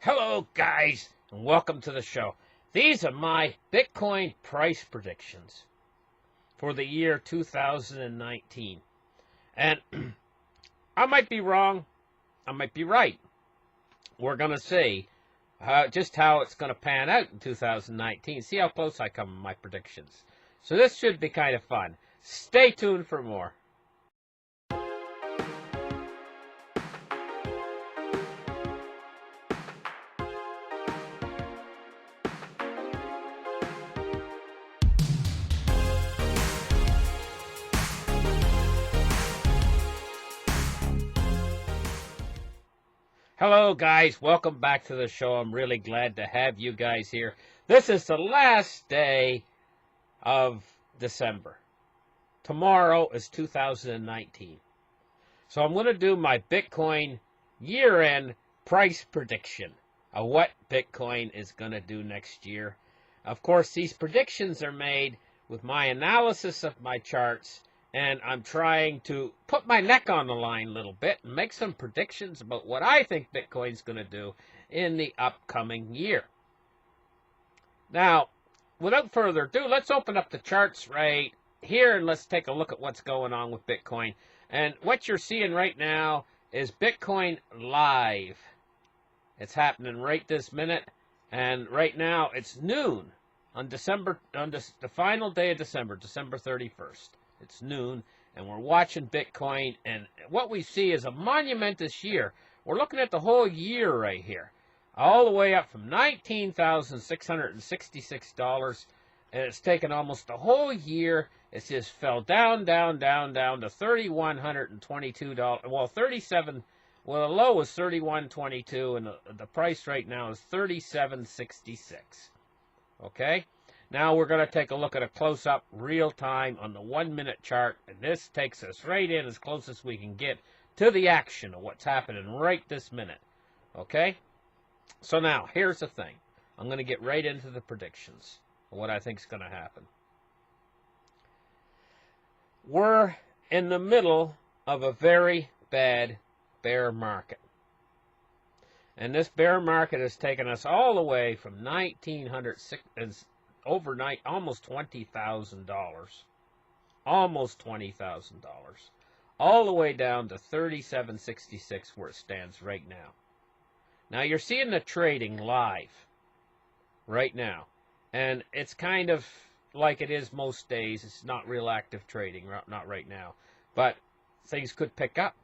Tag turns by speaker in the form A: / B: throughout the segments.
A: Hello, guys, and welcome to the show. These are my Bitcoin price predictions for the year 2019. And I might be wrong, I might be right. We're going to see just how it's going to pan out in 2019. See how close I come in my predictions. So this should be kind of fun. Stay tuned for more. Hello, guys. Welcome back to the show. I'm really glad to have you guys here. This is the last day of December. Tomorrow is 2019. So I'm going to do my Bitcoin year-end price prediction of what Bitcoin is going to do next year. Of course, these predictions are made with my analysis of my charts, and I'm trying to put my neck on the line a little bit and make some predictions about what I think Bitcoin's going to do in the upcoming year. Now, without further ado, let's open up the charts right here and let's take a look at what's going on with Bitcoin. And what you're seeing right now is Bitcoin live. It's happening right this minute, and right now it's noon on the final day of December, December 31st. It's noon, and we're watching Bitcoin, and what we see is a monumentous year. We're looking at the whole year right here, all the way up from $19,666, and it's taken almost the whole year. It just fell down, down, down, down to $3,122. Well, the low was $3,122, and the price right now is $3,766. Okay? Now we're going to take a look at a close-up, real-time on the 1-minute chart, and this takes us right in as close as we can get to the action of what's happening right this minute. Okay? So now, here's the thing. I'm going to get right into the predictions of what I think is going to happen. We're in the middle of a very bad bear market. And this bear market has taken us all the way from overnight, almost $20,000, all the way down to $3,766 where it stands right now. Now you're seeing the trading live right now, and it's kind of like it is most days. It's not real active trading, not right now, but things could pick up.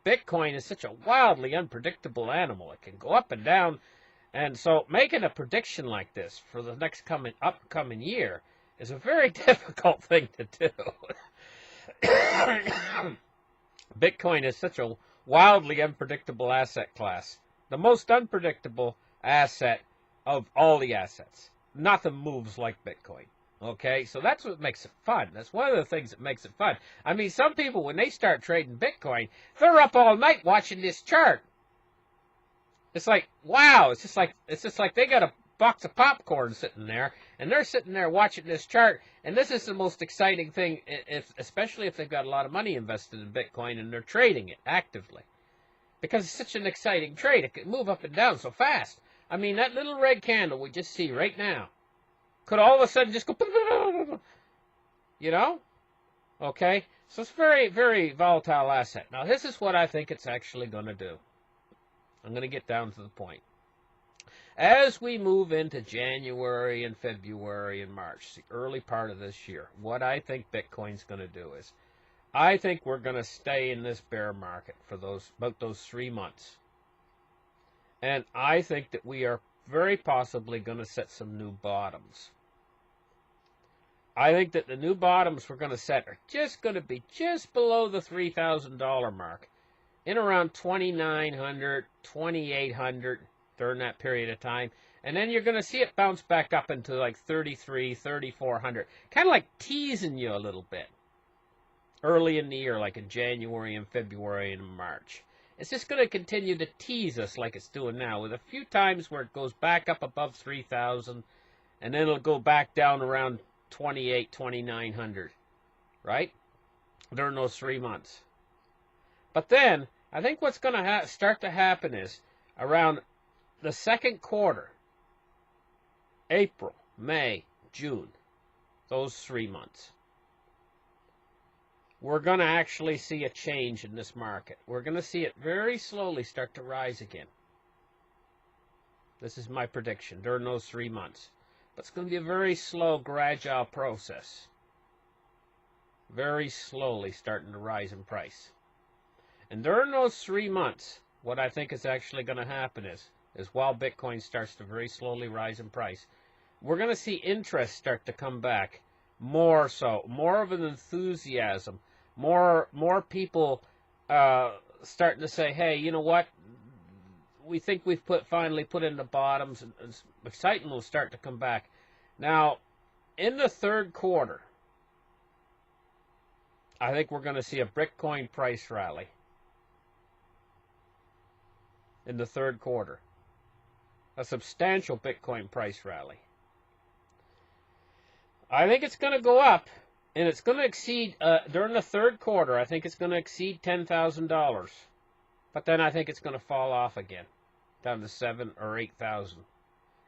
A: Bitcoin is such a wildly unpredictable animal. It can go up and down. And so making a prediction like this for the next upcoming year is a very difficult thing to do. Bitcoin is such a wildly unpredictable asset class. The most unpredictable asset of all the assets. Nothing moves like Bitcoin. Okay, so that's what makes it fun. That's one of the things that makes it fun. I mean, some people, when they start trading Bitcoin, they're up all night watching this chart. It's like, wow, it's just like they got a box of popcorn sitting there, and they're sitting there watching this chart, and this is the most exciting thing, especially if they've got a lot of money invested in Bitcoin and they're trading it actively. Because it's such an exciting trade. It can move up and down so fast. I mean, that little red candle we just see right now could all of a sudden just go, you know? Okay? So it's a very, very volatile asset. Now, this is what I think it's actually going to do. I'm going to get down to the point. As we move into January and February and March, the early part of this year, what I think Bitcoin's going to do is, I think we're going to stay in this bear market for about those 3 months. And I think that we are very possibly going to set some new bottoms. I think that the new bottoms we're going to set are just going to be just below the $3,000 mark, in around $2,900, $2,800 during that period of time. And then you're going to see it bounce back up into like $3,300, $3,400, kind of like teasing you a little bit early in the year, like in January and February and March. It's just going to continue to tease us like it's doing now, with a few times where it goes back up above 3,000, and then it'll go back down around 2,800, 2,900, right? During those 3 months. But then, I think what's going to start to happen is, around the second quarter, April, May, June, those 3 months, we're going to actually see a change in this market. We're going to see it very slowly start to rise again. This is my prediction during those 3 months. But it's going to be a very slow, gradual process. Very slowly starting to rise in price. And during those 3 months, what I think is actually going to happen is while Bitcoin starts to very slowly rise in price, we're going to see interest start to come back more so, more of an enthusiasm, more people starting to say, hey, you know what? We think we've finally put in the bottoms, and excitement will start to come back. Now, in the third quarter, I think we're going to see a Bitcoin price rally in the third quarter. A substantial Bitcoin price rally. I think it's going to go up, and it's going to exceed, during the third quarter, I think it's going to exceed $10,000. But then I think it's going to fall off again, down to 7,000 or 8,000.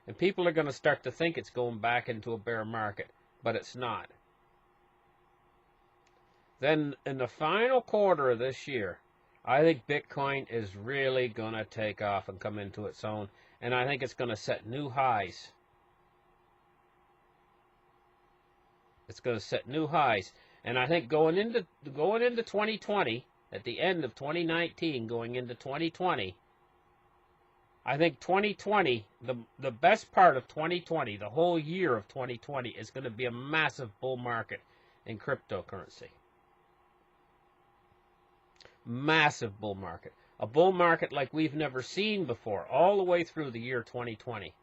A: And people are going to start to think it's going back into a bear market, but it's not. Then in the final quarter of this year, I think Bitcoin is really going to take off and come into its own. And I think it's going to set new highs. It's going to set new highs. And I think going into 2020, at the end of 2019, going into 2020, I think 2020, the best part of 2020, the whole year of 2020, is going to be a massive bull market in cryptocurrency. Massive bull market. A bull market like we've never seen before, all the way through the year 2020.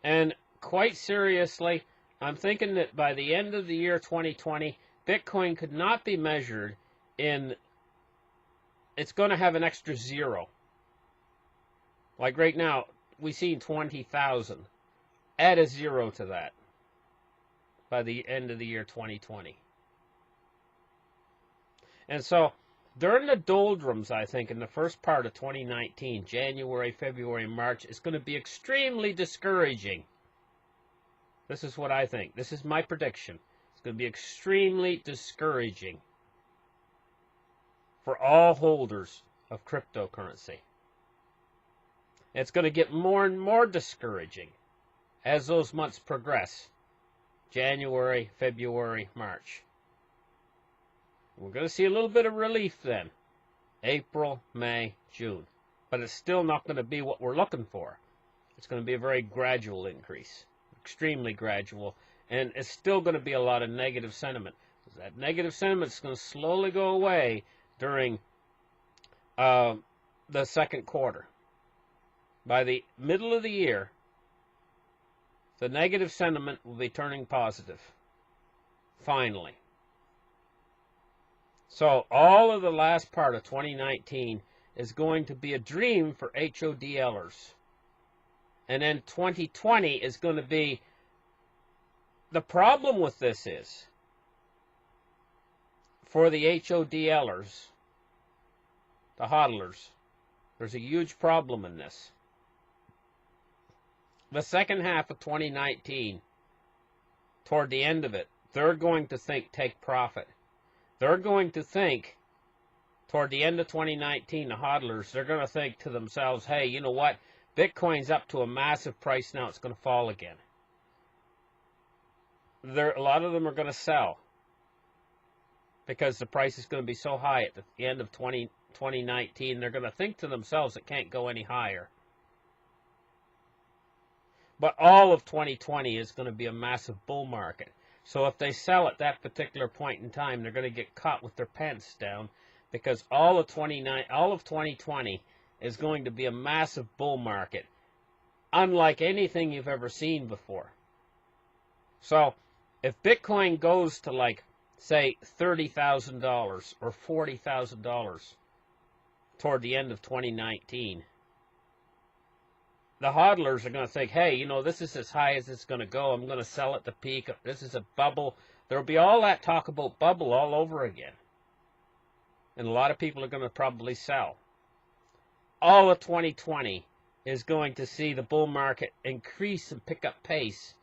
A: And quite seriously, I'm thinking that by the end of the year 2020, Bitcoin could not be measured in, it's going to have an extra zero. Like right now, we've seen 20,000. Add a zero to that by the end of the year 2020. And so, during the doldrums, I think, in the first part of 2019, January, February, March, it's going to be extremely discouraging. This is what I think. This is my prediction. It's going to be extremely discouraging for all holders of cryptocurrency. It's going to get more and more discouraging as those months progress. January, February, March. We're going to see a little bit of relief then. April, May, June. But it's still not going to be what we're looking for. It's going to be a very gradual increase. Extremely gradual. And it's still going to be a lot of negative sentiment. That negative sentiment is going to slowly go away during the second quarter. By the middle of the year, the negative sentiment will be turning positive. Finally. So all of the last part of 2019 is going to be a dream for HODLers. And then 2020 is going to be, the problem with this is, for the HODLers, the hodlers, there's a huge problem in this. The second half of 2019, toward the end of it, they're going to think take profit. They're going to think, toward the end of 2019, the hodlers, they're going to think to themselves, hey, you know what? Bitcoin's up to a massive price now. It's going to fall again. A lot of them are going to sell because the price is going to be so high at the end of 2019. They're going to think to themselves it can't go any higher. But all of 2020 is going to be a massive bull market. So if they sell at that particular point in time, they're going to get caught with their pants down, because all of 2020 is going to be a massive bull market, unlike anything you've ever seen before. So if Bitcoin goes to, like, say, $30,000 or $40,000 toward the end of 2019, the hodlers are going to think, hey, you know, this is as high as it's going to go. I'm going to sell at the peak. This is a bubble. There'll be all that talk about bubble all over again. And a lot of people are going to probably sell. All of 2020 is going to see the bull market increase and pick up pace.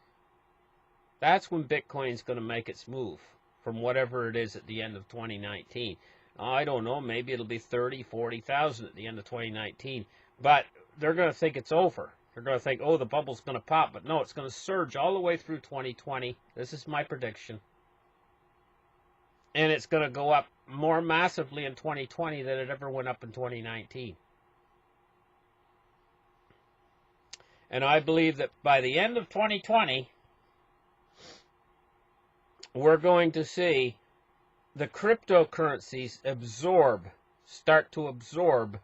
A: That's when Bitcoin is going to make its move from whatever it is at the end of 2019. I don't know, maybe it'll be 30, 40,000 at the end of 2019. But they're going to think it's over. They're going to think, oh, the bubble's going to pop. But no, it's going to surge all the way through 2020. This is my prediction. And it's going to go up more massively in 2020 than it ever went up in 2019. And I believe that by the end of 2020, we're going to see the cryptocurrencies start to absorb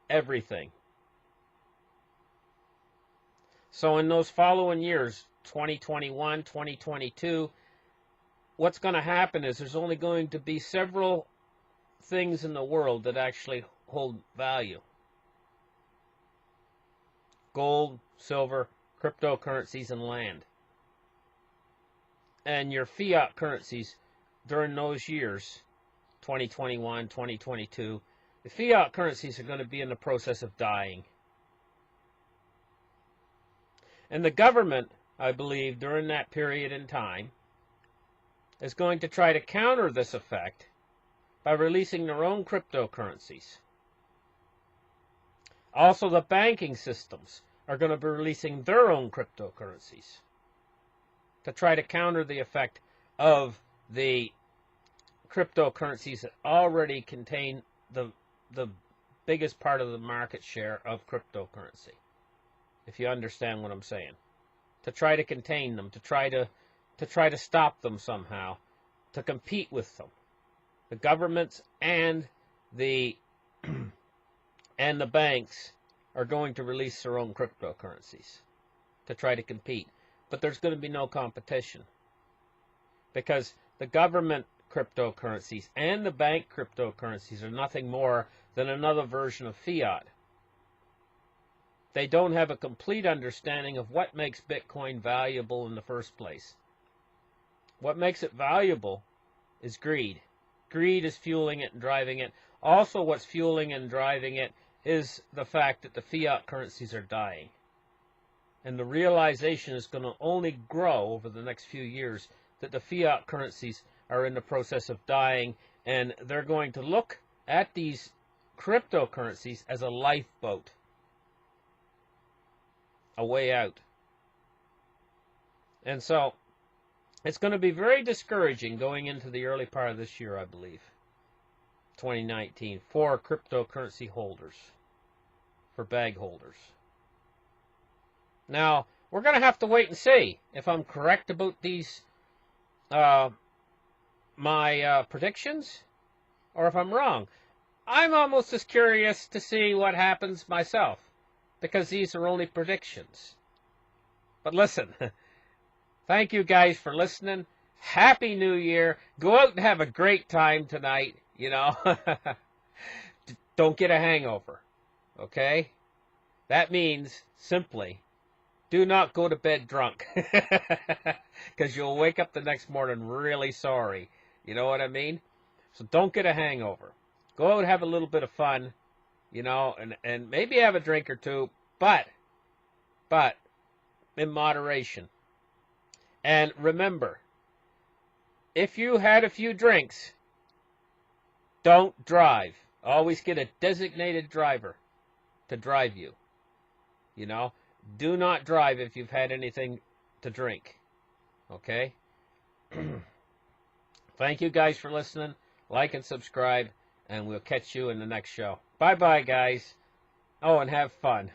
A: everything. So in those following years, 2021, 2022, what's going to happen is there's only going to be several things in the world that actually hold value. Gold, silver, cryptocurrencies, and land. And your fiat currencies during those years, 2021, 2022, the fiat currencies are going to be in the process of dying. And the government, I believe, during that period in time, is going to try to counter this effect by releasing their own cryptocurrencies. Also, the banking systems are going to be releasing their own cryptocurrencies to try to counter the effect of the cryptocurrencies that already contain the biggest part of the market share of cryptocurrency, if you understand what I'm saying. To try to contain them, to try to stop them somehow, to compete with them. The governments and the and the banks are going to release their own cryptocurrencies to try to compete. But there's going to be no competition because the government cryptocurrencies and the bank cryptocurrencies are nothing more than another version of fiat. They don't have a complete understanding of what makes Bitcoin valuable in the first place. What makes it valuable is greed. Greed is fueling it and driving it. Also, what's fueling and driving it is the fact that the fiat currencies are dying. And the realization is going to only grow over the next few years that the fiat currencies are in the process of dying, and they're going to look at these cryptocurrencies as a lifeboat, a way out. And so it's going to be very discouraging going into the early part of this year, I believe, 2019, for cryptocurrency holders, for bag holders. Now, we're going to have to wait and see if I'm correct about these, my predictions, or if I'm wrong. I'm almost as curious to see what happens myself, because these are only predictions. But listen, thank you guys for listening. Happy New Year. Go out and have a great time tonight, you know. Don't get a hangover, okay? That means simply, do not go to bed drunk, because you'll wake up the next morning really sorry. You know what I mean? So don't get a hangover. Go out and have a little bit of fun, you know, and maybe have a drink or two, but in moderation. And remember, if you had a few drinks, don't drive. Always get a designated driver to drive you, you know. Do not drive if you've had anything to drink. Okay? Thank you guys for listening. Like and subscribe, and we'll catch you in the next show. Bye-bye, guys. Oh, and have fun.